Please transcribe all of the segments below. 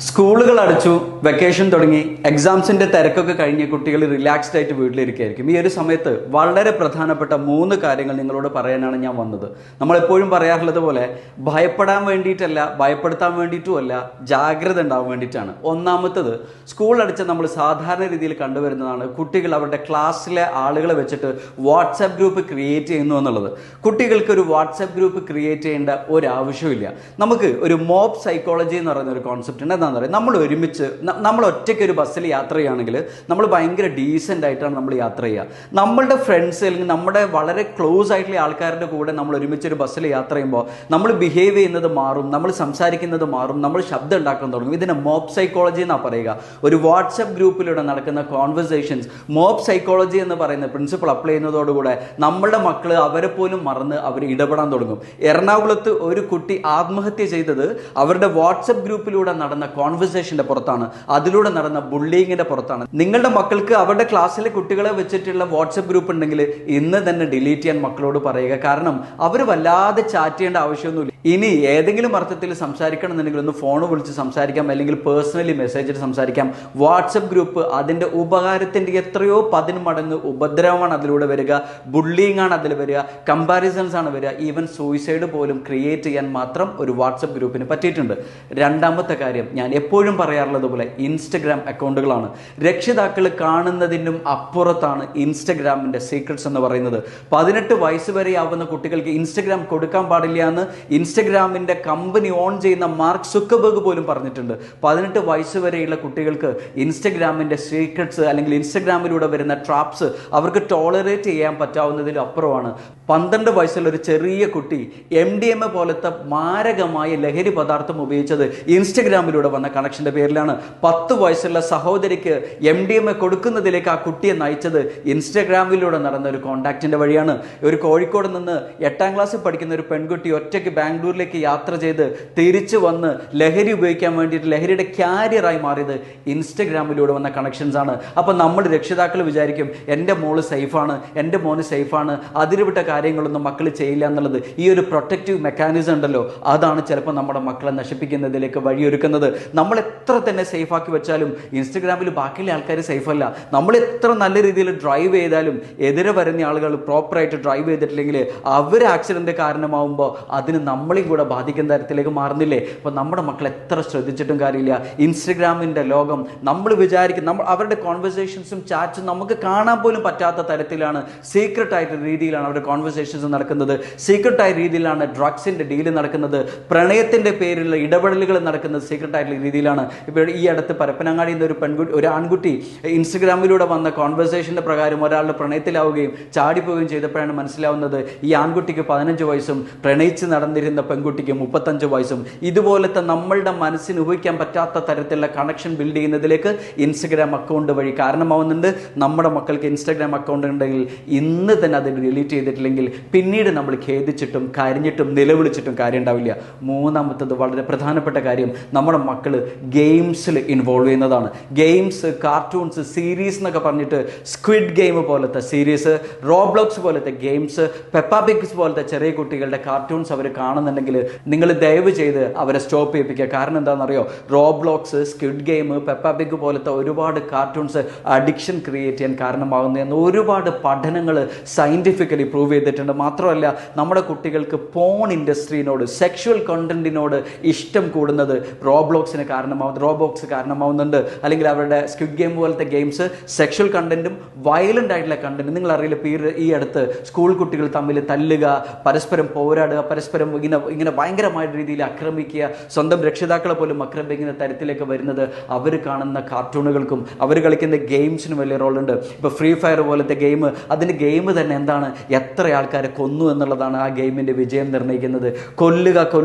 സ്കൂളുകൾ അടച്ചു, വെക്കേഷൻ തുടങ്ങി, എക്സാംസിന്റെ തിരക്കൊക്കെ കഴിഞ്ഞ് കുട്ടികൾ റിലാക്സ്ഡ് ആയിട്ട് വീട്ടിലിരിക്കുകയായിരിക്കും. ഈ ഒരു സമയത്ത് വളരെ പ്രധാനപ്പെട്ട 3 കാര്യങ്ങൾ നിങ്ങളോട് പറയാനാണ് ഞാൻ വന്നത്. നമ്മളെപ്പോഴും പറയാറുള്ളത് പോലെ ഭയപ്പെടാൻ വേണ്ടിയിട്ടല്ല, ഭയപ്പെടുത്താൻ വേണ്ടിയിട്ടുമല്ല, ജാഗ്രത ഉണ്ടാവാൻ വേണ്ടിയിട്ടാണ്. ഒന്നാമത്തത്, സ്കൂൾ അടച്ച നമ്മൾ സാധാരണ രീതിയിൽ കണ്ടുവരുന്നതാണ് കുട്ടികൾ അവരുടെ ക്ലാസ്സിലെ ആളുകളെ വെച്ചിട്ട് വാട്സാപ്പ് ഗ്രൂപ്പ് ക്രിയേറ്റ് ചെയ്യുന്നു എന്നുള്ളത്. കുട്ടികൾക്ക് ഒരു വാട്സാപ്പ് ഗ്രൂപ്പ് ക്രിയേറ്റ് ചെയ്യേണ്ട ഒരു ആവശ്യമില്ല. നമുക്ക് ഒരു മോബ് സൈക്കോളജി എന്ന് പറയുന്ന ഒരു കോൺസെപ്റ്റ് ഉണ്ട്. എന്താണെന്ന് പറയുക, നമ്മൾ ഒരുമിച്ച് നമ്മൾ ഒറ്റയ്ക്ക് ഒരു ബസ്സിൽ യാത്ര ചെയ്യുകയാണെങ്കിൽ നമ്മൾ ഭയങ്കര ഡീസൻ്റ് ആയിട്ടാണ് നമ്മൾ യാത്ര ചെയ്യുക. നമ്മളുടെ ഫ്രണ്ട്സ് അല്ലെങ്കിൽ നമ്മുടെ വളരെ ക്ലോസ് ആയിട്ടുള്ള ആൾക്കാരുടെ കൂടെ നമ്മൾ ഒരുമിച്ച് ഒരു ബസ്സിൽ യാത്ര ചെയ്യുമ്പോൾ നമ്മൾ ബിഹേവ് ചെയ്യുന്നത് മാറും, നമ്മൾ സംസാരിക്കുന്നത് മാറും, നമ്മൾ ശബ്ദം ഉണ്ടാക്കാൻ തുടങ്ങും. ഇതിനെ മോബ് സൈക്കോളജി എന്നാണ് പറയുക. ഒരു വാട്സപ്പ് ഗ്രൂപ്പിലൂടെ നടക്കുന്ന കോൺവെർസേഷൻസ്, മോബ് സൈക്കോളജി എന്ന് പറയുന്ന പ്രിൻസിപ്പിൾ അപ്ലൈ ചെയ്യുന്നതോടുകൂടെ നമ്മളുടെ മക്കൾ അവരെ പോലും മറന്ന് അവർ ഇടപെടാൻ തുടങ്ങും. എറണാകുളത്ത് ഒരു കുട്ടി ആത്മഹത്യ ചെയ്തത് അവരുടെ വാട്സപ്പ് ഗ്രൂപ്പിലൂടെ നടന്ന കോൺവെർസേഷന്റെ പുറത്താണ്, അതിലൂടെ നടന്ന ബുള്ളിങ്ങിന്റെ പുറത്താണ്. നിങ്ങളുടെ മക്കൾക്ക് അവരുടെ ക്ലാസ്സിലെ കുട്ടികളെ വെച്ചിട്ടുള്ള വാട്സപ്പ് ഗ്രൂപ്പ് ഉണ്ടെങ്കിൽ ഇന്ന് തന്നെ ഡിലീറ്റ് ചെയ്യാൻ മക്കളോട് പറയുക. കാരണം അവർ വല്ലാതെ ചാറ്റ് ചെയ്യേണ്ട ആവശ്യമൊന്നുമില്ല. ഇനി ഏതെങ്കിലും അർത്ഥത്തിൽ സംസാരിക്കണം എന്നുണ്ടെങ്കിൽ ഒന്ന് ഫോൺ വിളിച്ച് സംസാരിക്കാം, അല്ലെങ്കിൽ പേഴ്സണലി മെസ്സേജിൽ സംസാരിക്കാം. വാട്സപ്പ് ഗ്രൂപ്പ് അതിന്റെ ഉപകാരത്തിന്റെ എത്രയോ 10 മടങ്ങ് ഉപദ്രവമാണ് അതിലൂടെ വരിക, ബുള്ളിങ് ആണ് അതിൽ വരിക, കമ്പാരിസൺസ് ആണ് വരിക. ഈവൻ സൂയിസൈഡ് പോലും ക്രിയേറ്റ് ചെയ്യാൻ മാത്രം ഒരു വാട്സപ്പ് ഗ്രൂപ്പിന് പറ്റിയിട്ടുണ്ട്. രണ്ടാമത്തെ കാര്യം, ഞാൻ എപ്പോഴും പറയാറുള്ളത് പോലെ ഇൻസ്റ്റഗ്രാം അക്കൗണ്ടുകളാണ്. രക്ഷിതാക്കൾ കാണുന്നതിനും അപ്പുറത്താണ് ഇൻസ്റ്റഗ്രാമിന്റെ സീക്രട്സ് എന്ന് പറയുന്നത്. 18 വയസ്സ് വരെ ആവുന്ന കുട്ടികൾക്ക് ഇൻസ്റ്റഗ്രാം കൊടുക്കാൻ പാടില്ല എന്ന് ഇൻസ്റ്റഗ്രാമിന്റെ കമ്പനി ഓൺ ചെയ്യുന്ന മാർക്ക് സുക്കർബർഗ് പോലും പറഞ്ഞിട്ടുണ്ട്. 18 വയസ്സ് വരെയുള്ള കുട്ടികൾക്ക് ഇൻസ്റ്റഗ്രാമിന്റെ സീക്രട്സ് അല്ലെങ്കിൽ ഇൻസ്റ്റഗ്രാമിലൂടെ വരുന്ന ട്രാപ്സ് അവർക്ക് ടോളറേറ്റ് ചെയ്യാൻ പറ്റാവുന്നതിലും അപ്പുറമാണ്. 12 വയസ്സുള്ള ഒരു ചെറിയ കുട്ടി MDMA പോലത്തെ മാരകമായ ലഹരി പദാർത്ഥം ഉപയോഗിച്ചത് ഇൻസ്റ്റഗ്രാമിലൂടെ വന്ന കണക്ഷന്റെ പേരിലാണ്. 10 വയസ്സുള്ള സഹോദരിക്ക് MDMA കൊടുക്കുന്നതിലേക്ക് ആ കുട്ടിയെ നയിച്ചത് ഇൻസ്റ്റഗ്രാമിലൂടെ നടന്ന ഒരു കോണ്ടാക്റ്റിന്റെ വഴിയാണ്. ഒരു കോഴിക്കോട് നിന്ന് 8ാം ക്ലാസ്സിൽ പഠിക്കുന്ന ഒരു പെൺകുട്ടി ഒറ്റയ്ക്ക് ബാംഗ്ലൂരിലേക്ക് യാത്ര ചെയ്ത് തിരിച്ചു വന്ന് ലഹരി ഉപയോഗിക്കാൻ വേണ്ടിയിട്ട് ലഹരിയുടെ ക്യാരിയറായി മാറിയത് ഇൻസ്റ്റഗ്രാമിലൂടെ വന്ന കണക്ഷൻസ് ആണ്. അപ്പൊ നമ്മൾ രക്ഷിതാക്കൾ വിചാരിക്കും എൻ്റെ മോള് സേഫാണ്, എൻ്റെ മോന് സേഫാണ്, അതിരുവിട്ട കാര്യങ്ങളൊന്നും മക്കൾ ചെയ്യില്ല എന്നുള്ളത്. ഈ ഒരു പ്രൊട്ടക്റ്റീവ് മെക്കാനിസം ഉണ്ടല്ലോ, അതാണ് ചിലപ്പോൾ നമ്മുടെ മക്കളെ നശിപ്പിക്കുന്നതിലേക്ക് വഴിയൊരുക്കുന്നത്. നമ്മൾ എത്ര തന്നെ സേഫ് ആക്കി വെച്ചാലും ഇൻസ്റ്റഗ്രാമിൽ ബാക്കിയുള്ള ആൾക്കാർ സേഫ് അല്ല. നമ്മൾ എത്ര നല്ല രീതിയിൽ ഡ്രൈവ് ചെയ്താലും എതിരെ വരുന്ന ആളുകൾ പ്രോപ്പറായിട്ട് ഡ്രൈവ് ചെയ്തിട്ടില്ലെങ്കിൽ അവർ ആക്സിഡന്റ് കാരണമാകുമ്പോൾ അതിന് നമ്മളെയും കൂടെ ബാധിക്കുന്ന തരത്തിലേക്ക് മാറുന്നില്ലേ? അപ്പോൾ നമ്മുടെ മക്കൾ എത്ര ശ്രദ്ധിച്ചിട്ടും കാര്യമില്ല. ഇൻസ്റ്റഗ്രാമിന്റെ ലോകം നമ്മൾ വിചാരിക്കും, അവരുടെ കോൺവെർസേഷൻസും ചാറ്റ്സും നമുക്ക് കാണാൻ പോലും പറ്റാത്ത തരത്തിലാണ്, സീക്രട്ട് ആയിട്ട് രീതിയിലാണ് അവരുടെ കോൺവെർസേഷൻസ് നടക്കുന്നത്. സീക്രട്ട് ആയ രീതിയിലാണ് ഡ്രഗ്സിന്റെ ഡീല് നടക്കുന്നത്, പ്രണയത്തിന്റെ പേരിലുള്ള ഇടപെടലുകൾ നടക്കുന്നത് സീക്രട്ട് ആയിട്ടുള്ള രീതിയിലാണ്. ഇപ്പോൾ ഈ അടുത്ത് പരപ്പനങ്ങാടിയിൽ നിന്ന് ഒരു ആൺകുട്ടി ഇൻസ്റ്റഗ്രാമിലൂടെ വന്ന കോൺവെർസേഷന്റെ പ്രകാരം ഒരാളുടെ പ്രണയത്തിലാവുകയും ചാടിപ്പോവുകയും ചെയ്തപ്പോഴാണ് മനസ്സിലാവുന്നത് ഈ ആൺകുട്ടിക്ക് 15 വയസ്സും പ്രണയിച്ച് നടന്നിരുന്ന പെൺകുട്ടിക്ക് 35 വയസ്സും. ഇതുപോലത്തെ നമ്മളുടെ മനസ്സിന് ഊഹിക്കാൻ പറ്റാത്ത തരത്തിലുള്ള കണക്ഷൻ ബിൽഡ് ചെയ്യുന്നതിലേക്ക് ഇൻസ്റ്റഗ്രാം അക്കൗണ്ട് വഴി കാരണമാവുന്നുണ്ട്. നമ്മുടെ മക്കൾക്ക് ഇൻസ്റ്റഗ്രാം അക്കൗണ്ട് ഉണ്ടെങ്കിൽ ഇന്ന് തന്നെ അത് ഡിലീറ്റ് ചെയ്തിട്ടില്ലെങ്കിൽ പിന്നീട് നമ്മൾ ഖേദിച്ചിട്ടും കരഞ്ഞിട്ടും നിലവിളിച്ചിട്ടും കാര്യം ഉണ്ടാവില്ല. മൂന്നാമത്തത് വളരെ പ്രധാനപ്പെട്ട കാര്യം, നമ്മുടെ മക്കൾ ഗെയിംസിൽ ഇൻവോൾവ് ചെയ്യുന്നതാണ്. ഗെയിംസ്, കാർട്ടൂൺസ്, സീരീസ് എന്നൊക്കെ പറഞ്ഞിട്ട് സ്ക്വിഡ് ഗെയിം പോലത്തെ സീരീസ്, റോബ്ലോക്സ് പോലത്തെ ഗെയിംസ്, പെപ്പാ പിഗ്സ് പോലത്തെ ചെറിയ കുട്ടികളുടെ കാർട്ടൂൺസ് അവർ കാണുന്നുണ്ടെങ്കിൽ നിങ്ങൾ ദയവ് ചെയ്ത് അവരെ സ്റ്റോപ്പ് ചെയ്യിപ്പിക്കുക. കാരണം എന്താണെന്നറിയോ? റോബ്ലോക്സ്, സ്ക്വിഡ് ഗെയിം, പെപ്പാ പിഗ് പോലത്തെ ഒരുപാട് കാർട്ടൂൺസ് അഡിക്ഷൻ ക്രിയേറ്റ് ചെയ്യാൻ കാരണമാകുന്നതെന്ന് ഒരുപാട് പഠനങ്ങൾ സയന്റിഫിക്കലി പ്രൂവ് ചെയ്തിട്ടുണ്ട്. മാത്രമല്ല നമ്മുടെ കുട്ടികൾക്ക് പോൺ ഇൻഡസ്ട്രീനോട്, സെക്ഷുവൽ കണ്ടന്റിനോട് ഇഷ്ടം കൂടുന്നത് റോബ്ലോക്സ് കാരണമാവുന്നുണ്ട്. അല്ലെങ്കിൽ അവരുടെ സ്ക്വിഡ് ഗെയിം പോലത്തെ ഗെയിംസ് സെക്ഷുവൽ കണ്ടന്റും വയലന്റ് ആയിട്ടുള്ള കണ്ടന്റും. നിങ്ങൾ അറിയില്ല, ഈ അടുത്ത് സ്കൂൾ കുട്ടികൾ തമ്മിൽ തല്ലുക, പരസ്പരം പോരാടുക, പരസ്പരം ഇങ്ങനെ ഭയങ്കരമായ രീതിയിൽ ആക്രമിക്കുക, സ്വന്തം രക്ഷിതാക്കളെ പോലും ആക്രമിക്കുന്ന തരത്തിലേക്ക് വരുന്നത് അവർ കാണുന്ന കാർട്ടൂണുകൾക്കും അവർ കളിക്കുന്ന ഗെയിംസിനും വലിയ റോളുണ്ട്. ഇപ്പോൾ ഫ്രീ ഫയർ പോലത്തെ ഗെയിം, അതിൻ്റെ ഗെയിം തന്നെ എന്താണ്? എത്ര ആൾക്കാരെ കൊന്നു എന്നുള്ളതാണ് ആ ഗെയിമിൻ്റെ വിജയം നിർണ്ണയിക്കുന്നത്. കൊല്ലുക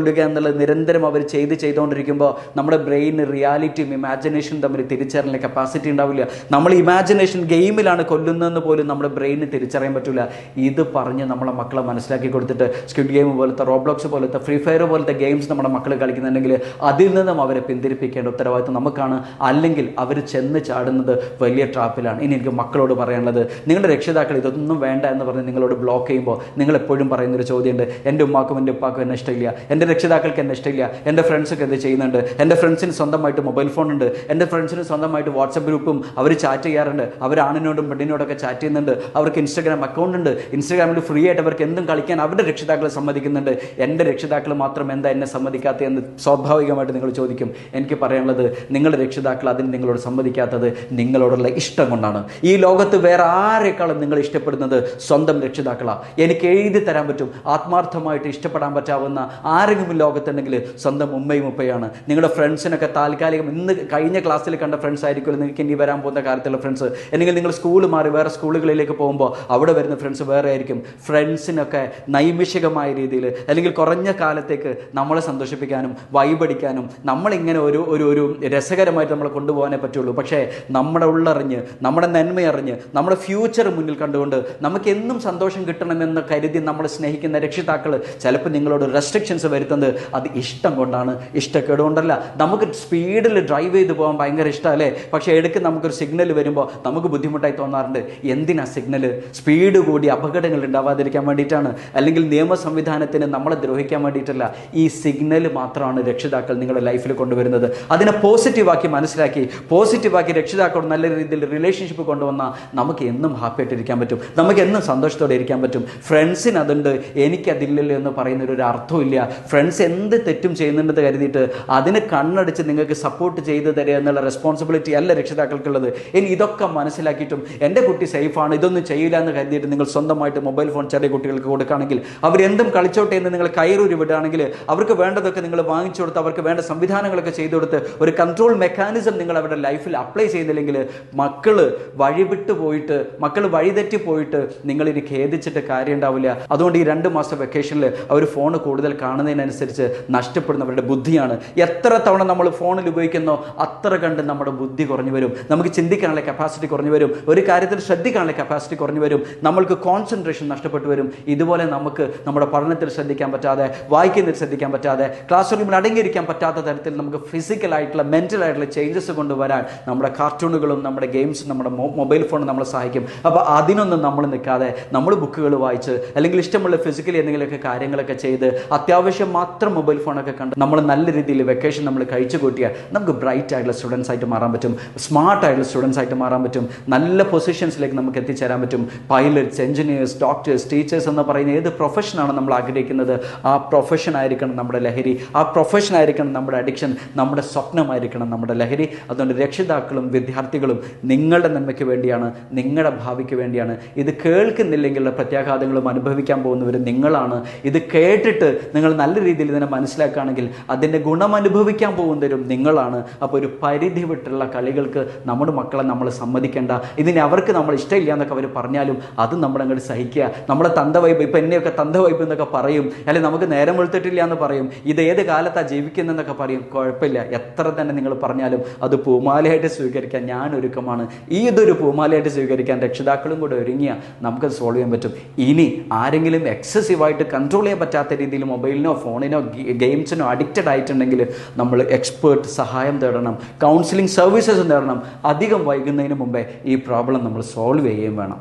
എന്നുള്ളത് നിരന്തരം അവർ ചെയ്തുകൊണ്ടിരിക്കുമ്പോൾ നമ്മുടെ ബ്രെയിൻ റിയാലിറ്റി ഇമാജിനേഷൻ തമ്മിൽ തിരിച്ചറിയാൻ കപ്പാസിറ്റി ഉണ്ടാവില്ല. നമ്മൾ ഇമാജിനേഷൻ ഗെയിമിലാണ് കൊല്ലുന്നതെന്ന് പോലും നമ്മുടെ ബ്രെയിനിന് തിരിച്ചറിയാൻ പറ്റില്ല. ഇത് പറഞ്ഞ് നമ്മളെ മക്കളെ മനസ്സിലാക്കി കൊടുത്തിട്ട് സ്ക്വിഡ് ഗെയിം പോലത്തെ, റോബ്ലോക്സ് പോലത്തെ, ഫ്രീ ഫയർ പോലത്തെ ഗെയിംസ് നമ്മുടെ മക്കൾ കളിക്കുന്നുണ്ടെങ്കിൽ അതിൽ നിന്നും അവരെ പിന്തിരിപ്പിക്കേണ്ട ഉത്തരവാദിത്വം നമുക്കാണ്. അല്ലെങ്കിൽ അവർ ചെന്ന് ചാടുന്നത് വലിയ ട്രാപ്പിലാണ്. ഇനി എനിക്ക് മക്കളോട് പറയാനുള്ളത്, നിങ്ങളുടെ രക്ഷിതാക്കൾ ഇതൊന്നും വേണ്ട എന്ന് പറഞ്ഞ് നിങ്ങളോട് ബ്ലോക്ക് ചെയ്യുമ്പോൾ നിങ്ങൾ എപ്പോഴും പറയുന്നൊരു ചോദ്യമുണ്ട്, എൻ്റെ ഉമ്മാക്കും എൻ്റെ ഉപ്പാക്കും എന്നെ ഇഷ്ടമില്ല, എൻ്റെ രക്ഷിതാക്കൾക്ക് എന്നെ ഇഷ്ടമില്ല, എൻ്റെ ഫ്രണ്ട്സൊക്കെ ഇത് ചെയ്യുന്നുണ്ട്, എൻ്റെ ഫ്രണ്ട്സിന് സ്വന്തമായിട്ട് മൊബൈൽ ഫോൺ ഉണ്ട്, എൻ്റെ ഫ്രണ്ട്സിന് സ്വന്തമായിട്ട് വാട്സപ്പ് ഗ്രൂപ്പും അവർ ചാറ്റ് ചെയ്യാറുണ്ട്, അവർ ആണിനോടും പെണ്ണിനോടൊക്കെ ചാറ്റ് ചെയ്യുന്നുണ്ട്, അവർക്ക് ഇൻസ്റ്റാഗ്രാം അക്കൗണ്ട് ഉണ്ട്, ഇൻസ്റ്റാഗ്രാമിൽ ഫ്രീ ആയിട്ട് അവർക്ക് എന്തും കളിക്കാൻ അവരുടെ രക്ഷിതാക്കൾ സമ്മതിക്കുന്നുണ്ട്, എൻ്റെ രക്ഷിതാക്കൾ മാത്രം എന്താ എന്നെ സമ്മതിക്കാത്തത് എന്ന് സ്വാഭാവികമായിട്ട് നിങ്ങൾ ചോദിക്കും. എനിക്ക് പറയാനുള്ളത്, നിങ്ങളുടെ രക്ഷിതാക്കൾ അതിന് നിങ്ങളോട് സമ്മതിക്കാത്തത് നിങ്ങളോടുള്ള ഇഷ്ടം കൊണ്ടാണ്. ഈ ലോകത്ത് വേറെ ആരെക്കാളും നിങ്ങൾ ഇഷ്ടപ്പെടുന്നത് സ്വന്തം രക്ഷിതാക്കളാണ്. എനിക്ക് എഴുതി തരാൻ പറ്റും, ആത്മാർത്ഥമായിട്ട് ഇഷ്ടപ്പെടാൻ പറ്റാവുന്ന ആരെങ്കിലും ലോകത്തുണ്ടെങ്കിൽ സ്വന്തം ഉമ്മയും ഉപ്പയാണ്. നിങ്ങളുടെ ഫ്രണ്ട്സിനൊക്കെ താൽക്കാലികം ഇന്ന് കഴിഞ്ഞ ക്ലാസ്സിൽ കണ്ട ഫ്രണ്ട്സ് ആയിരിക്കുമല്ലോ നിങ്ങൾക്ക് ഇനി വരാൻ പോകുന്ന കാലത്തുള്ള ഫ്രണ്ട്സ്. അല്ലെങ്കിൽ നിങ്ങൾ സ്കൂൾ മാറി വേറെ സ്കൂളുകളിലേക്ക് പോകുമ്പോൾ അവിടെ വരുന്ന ഫ്രണ്ട്സ് വേറെ ആയിരിക്കും. ഫ്രണ്ട്സിനൊക്കെ നൈമിഷികമായ രീതിയിൽ അല്ലെങ്കിൽ കുറഞ്ഞ കാലത്തേക്ക് നമ്മളെ സന്തോഷിപ്പിക്കാനും വൈബടിക്കാനും നമ്മളിങ്ങനെ ഒരു ഒരു ഒരു രസകരമായിട്ട് നമ്മളെ കൊണ്ടുപോകാനേ പറ്റുള്ളൂ. പക്ഷേ നമ്മുടെ ഉള്ളറിഞ്ഞ്, നമ്മുടെ നന്മയറിഞ്ഞ്, നമ്മുടെ ഫ്യൂച്ചർ മുന്നിൽ കണ്ടുകൊണ്ട് നമുക്ക് എന്നും സന്തോഷം കിട്ടണമെന്ന് കരുതി നമ്മളെ സ്നേഹിക്കുന്ന രക്ഷിതാക്കൾ ചിലപ്പോൾ നിങ്ങളോട് റെസ്ട്രിക്ഷൻസ് വരുത്തുന്നത് അത് ഇഷ്ടം കൊണ്ടാണ്, ഇഷ്ടക്കേടുകൊണ്ടല്ല. നമുക്ക് സ്പീഡിൽ ഡ്രൈവ് ചെയ്ത് പോകാൻ ഭയങ്കര ഇഷ്ടമല്ലേ, പക്ഷേ ഇടയ്ക്ക് നമുക്കൊരു സിഗ്നൽ വരുമ്പോൾ നമുക്ക് ബുദ്ധിമുട്ടായി തോന്നാറുണ്ട്. എന്തിനാ സിഗ്നൽ? സ്പീഡ് കൂടി അപകടങ്ങൾ ഉണ്ടാവാതിരിക്കാൻ വേണ്ടിയിട്ടാണ്, അല്ലെങ്കിൽ നിയമ സംവിധാനത്തിന് നമ്മളെ ദ്രോഹിക്കാൻ വേണ്ടിയിട്ടല്ല. ഈ സിഗ്നൽ മാത്രമാണ് രക്ഷിതാക്കൾ നിങ്ങളുടെ ലൈഫിൽ കൊണ്ടുവരുന്നത്. അതിനെ പോസിറ്റീവാക്കി മനസ്സിലാക്കി, പോസിറ്റീവാക്കി രക്ഷിതാക്കളോട് നല്ല രീതിയിൽ റിലേഷൻഷിപ്പ് കൊണ്ടുവന്നാൽ നമുക്ക് എന്നും ഹാപ്പി ആയിട്ടിരിക്കാൻ പറ്റും, നമുക്ക് എന്നും സന്തോഷത്തോടെ ഇരിക്കാൻ പറ്റും. ഫ്രണ്ട്സിന് അതുണ്ട്, എനിക്കതില്ലല്ലോ എന്ന് പറയുന്നൊരു അർത്ഥമില്ല. ഫ്രണ്ട്സ് എന്ത് തെറ്റും ചെയ്യുന്നുണ്ടെന്ന് കരുതിയിട്ട് അതിന് കണ്ണടിച്ച് നിങ്ങൾക്ക് സപ്പോർട്ട് ചെയ്ത് തരിക എന്നുള്ള റെസ്പോൺസിബിലിറ്റി അല്ല രക്ഷിതാക്കൾക്കുള്ളത്. ഇനി ഇതൊക്കെ മനസ്സിലാക്കിയിട്ടും എൻ്റെ കുട്ടി സേഫാണ്, ഇതൊന്നും ചെയ്യില്ല എന്ന് കരുതിയിട്ട് നിങ്ങൾ സ്വന്തമായിട്ട് മൊബൈൽ ഫോൺ ചെറിയ കുട്ടികൾക്ക് കൊടുക്കുകയാണെങ്കിൽ, അവരെന്തും കളിച്ചോട്ടെ എന്ന് നിങ്ങൾ കയറൂരി വിടുകയാണെങ്കിൽ, അവർക്ക് വേണ്ടതൊക്കെ നിങ്ങൾ വാങ്ങിച്ചു കൊടുത്ത് അവർക്ക് വേണ്ട സംവിധാനങ്ങളൊക്കെ ചെയ്തു കൊടുത്ത് ഒരു കൺട്രോൾ മെക്കാനിസം നിങ്ങൾ അവരുടെ ലൈഫിൽ അപ്ലൈ ചെയ്തില്ലെങ്കിൽ മക്കൾ വഴിവിട്ട് പോയിട്ട്, മക്കൾ വഴിതെറ്റി പോയിട്ട് നിങ്ങളിനി ഖേദിച്ചിട്ട് കാര്യം ഉണ്ടാവില്ല. അതുകൊണ്ട് ഈ 2 മാസം വെക്കേഷനിൽ അവർ ഫോൺ കൂടുതൽ കാണുന്നതിനനുസരിച്ച് നഷ്ടപ്പെടുന്നവരുടെ ബുദ്ധിയാണ്. എത്ര തവണ നമ്മൾ ഫോണിൽ ഉപയോഗിക്കുന്നോ അത്ര കണ്ട് നമ്മുടെ ബുദ്ധി കുറഞ്ഞു വരും, നമുക്ക് ചിന്തിക്കാനുള്ള കപ്പാസിറ്റി കുറഞ്ഞു വരും, ഒരു കാര്യത്തിൽ ശ്രദ്ധിക്കാനുള്ള കപ്പാസിറ്റി കുറഞ്ഞു വരും, നമ്മൾക്ക് കോൺസെൻട്രേഷൻ നഷ്ടപ്പെട്ടു വരും. ഇതുപോലെ നമുക്ക് നമ്മുടെ പഠനത്തിൽ ശ്രദ്ധിക്കാൻ പറ്റാതെ, വായിക്കുന്നതിൽ ശ്രദ്ധിക്കാൻ പറ്റാതെ, ക്ലാസ് റൂമിൽ അടങ്ങിയിരിക്കാൻ പറ്റാത്ത തരത്തിൽ നമുക്ക് ഫിസിക്കലായിട്ടുള്ള മെൻ്റലായിട്ടുള്ള ചേഞ്ചസ് കൊണ്ടുവരാൻ നമ്മുടെ കാർട്ടൂണുകളും നമ്മുടെ ഗെയിംസും നമ്മുടെ മൊബൈൽ ഫോണും നമ്മളെ സഹായിക്കും. അപ്പോൾ അതിനൊന്നും നമ്മൾ നിൽക്കാതെ നമ്മൾ ബുക്കുകൾ വായിച്ച് അല്ലെങ്കിൽ ഇഷ്ടമുള്ള ഫിസിക്കലി എന്തെങ്കിലുമൊക്കെ കാര്യങ്ങളൊക്കെ ചെയ്ത് അത്യാവശ്യം മാത്രം മൊബൈൽ ഫോണൊക്കെ കണ്ട് നമ്മൾ നല്ല രീതിയിൽ വെക്കേഷൻ നമ്മൾ കഴിച്ചു കൂട്ടിയാൽ നമുക്ക് ബ്രൈറ്റ് ആയിട്ടുള്ള സ്റ്റുഡൻസ് ആയിട്ട് മാറാൻ പറ്റും, സ്മാർട്ട് ആയിട്ടുള്ള സ്റ്റുഡൻസ് ആയിട്ട് മാറാൻ പറ്റും, നല്ല പൊസിഷൻസിലേക്ക് നമുക്ക് എത്തിച്ചേരാൻ പറ്റും. പൈലറ്റ്സ്, എഞ്ചിനീയേഴ്സ്, ഡോക്ടേഴ്സ്, ടീച്ചേഴ്സ് എന്ന് പറയുന്ന ഏത് പ്രൊഫഷനാണ് നമ്മൾ ആഗ്രഹിക്കുന്നത് ആ പ്രൊഫഷൻ ആയിരിക്കണം നമ്മുടെ ലഹരി, ആ പ്രൊഫഷൻ ആയിരിക്കണം നമ്മുടെ അഡിക്ഷൻ, നമ്മുടെ സ്വപ്നമായിരിക്കണം നമ്മുടെ ലഹരി. അതുകൊണ്ട് രക്ഷിതാക്കളും വിദ്യാർത്ഥികളും നിങ്ങളുടെ നന്മയ്ക്ക് വേണ്ടിയാണ്, നിങ്ങളുടെ ഭാവിക്ക് വേണ്ടിയാണ്. ഇത് കേൾക്കുന്നില്ലെങ്കിലുള്ള പ്രത്യാഘാതങ്ങളും അനുഭവിക്കാൻ പോകുന്നവർ നിങ്ങളാണ്. ഇത് കേട്ടിട്ട് നിങ്ങൾ നല്ല രീതിയിൽ ഇതിനെ മനസ്സിലാക്കുകയാണെങ്കിൽ അതിൻ്റെ ഗുണം അനുഭവിക്കാൻ പോകുന്നവരും നിങ്ങളാണ്. അപ്പോൾ ഒരു പരിധി വിട്ടുള്ള കളികൾക്ക് നമ്മുടെ മക്കളെ നമ്മൾ സമ്മതിക്കേണ്ട. ഇതിന് അവർക്ക് നമ്മൾ ഇഷ്ടമില്ല എന്നൊക്കെ അവർ പറഞ്ഞാലും അത് നമ്മളങ്ങോട്ട് സഹിക്കുക. നമ്മളെ തന്ത വൈബ്, ഇപ്പം എന്നെയൊക്കെ തന്ത വൈബ് എന്നൊക്കെ പറയും, അല്ലെങ്കിൽ നമുക്ക് നേരം വെളുത്തിട്ടില്ല എന്ന് പറയും, ഇത് ഏത് കാലത്താണ് ജീവിക്കുന്നതെന്നൊക്കെ പറയും. കുഴപ്പമില്ല, എത്ര തന്നെ നിങ്ങൾ പറഞ്ഞാലും അത് പൂമാലയായിട്ട് സ്വീകരിക്കാൻ ഞാൻ ഒരുക്കമാണ്. ഇതൊരു പൂമാലയായിട്ട് സ്വീകരിക്കാൻ രക്ഷിതാക്കളും കൂടെ ഒരുങ്ങിയാൽ നമുക്കത് സോൾവ് ചെയ്യാൻ പറ്റും. ഇനി ആരെങ്കിലും എക്സസീവായിട്ട് കൺട്രോൾ ചെയ്യാൻ പറ്റാത്ത രീതിയിൽ മൊബൈലിനോ ഫോണിനോ ഗെയിംസിനോ അഡിക്റ്റഡ് ആയിട്ടുണ്ടെങ്കിൽ നമ്മൾ എക്സ്പേർട്ട് സഹായം തേടണം, കൗൺസിലിംഗ് സർവീസസ് നേടണം. അധികം വൈകുന്നതിന് മുമ്പേ ഈ പ്രോബ്ലം നമ്മൾ സോൾവ് ചെയ്യുകയും വേണം.